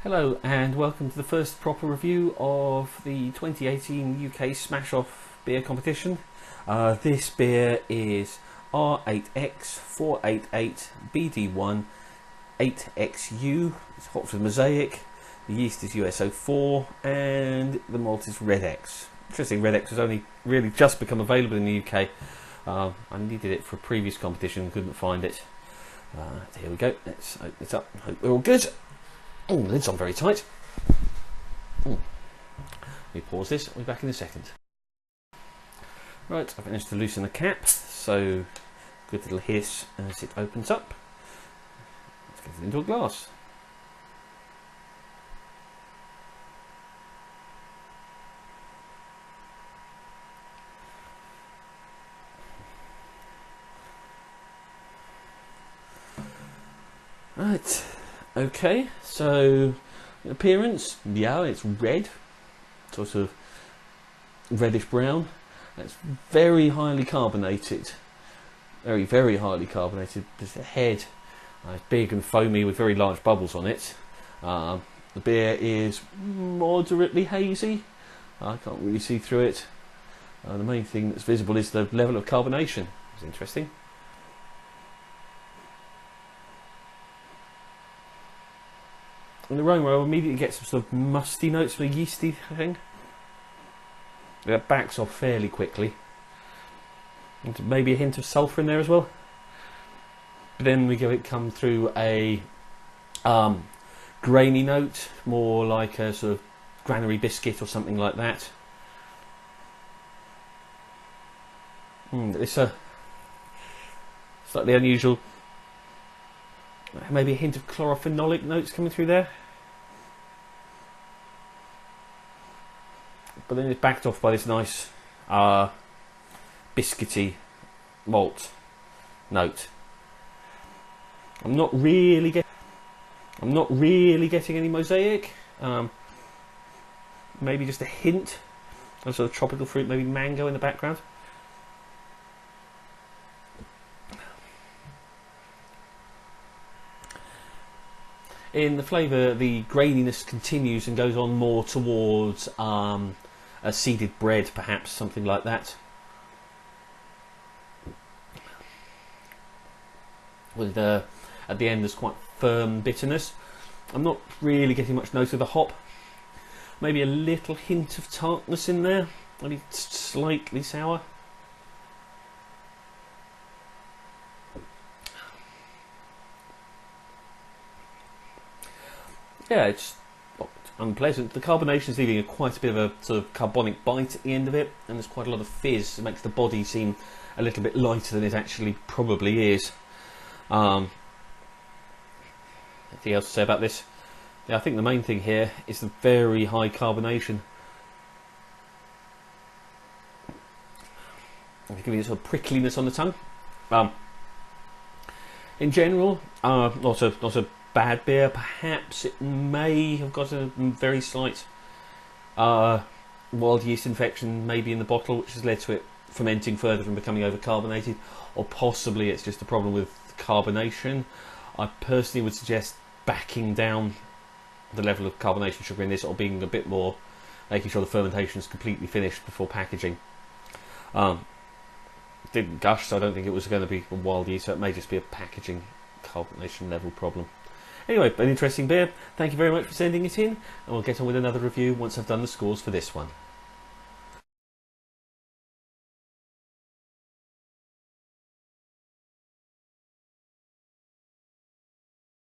Hello and welcome to the first proper review of the 2018 UK Smash Off beer competition. This beer is R8X-488-BD1-8XU. It's hot for the mosaic, the yeast is USO4 and the malt is R8X. Interesting, R8X has only really just become available in the UK. I needed it for a previous competition and couldn't find it. Here we go, let's open it up, hope we're all good. Oh, the lid's on very tight. Let me pause this, I'll be back in a second. Right, I've managed to loosen the cap, so good little hiss as it opens up. Let's get it into a glass. Right. Okay, so appearance, yeah, it's red, sort of reddish brown. It's very highly carbonated, very highly carbonated. There's a head, it's big and foamy with very large bubbles on it. The beer is moderately hazy. I can't really see through it. The main thing that's visible is the level of carbonation. It's interesting. And the aroma, I'll immediately get some sort of musty notes, sort of yeasty thing. That backs off fairly quickly. And maybe a hint of sulphur in there as well. But then we come through a grainy note, more like a sort of granary biscuit or something like that. It's a slightly unusual. Maybe a hint of chlorophenolic notes coming through there. But then it's backed off by this nice biscuity malt note. I'm not really getting any mosaic. Maybe just a hint of sort of tropical fruit, maybe mango in the background. In the flavour, the graininess continues and goes on more towards a seeded bread, perhaps, something like that. With at the end, there's quite firm bitterness. I'm not really getting much note of the hop. Maybe a little hint of tartness in there, maybe slightly sour. Yeah, it's not unpleasant. The carbonation is leaving quite a bit of a sort of carbonic bite at the end of it, and there's quite a lot of fizz. It makes the body seem a little bit lighter than it actually probably is. Anything else to say about this? Yeah, I think the main thing here is the very high carbonation. It's giving it sort of prickliness on the tongue. In general, not a bad beer. Perhaps it may have got a very slight wild yeast infection maybe in the bottle, which has led to it fermenting further and becoming overcarbonated, or possibly it's just a problem with carbonation. I personally would suggest backing down the level of carbonation sugar in this, or being a bit more, making sure the fermentation is completely finished before packaging. Didn't gush, so I don't think it was going to be a wild yeast, so it may just be a packaging carbonation level problem. Anyway, an interesting beer. Thank you very much for sending it in, and we'll get on with another review once I've done the scores for this one.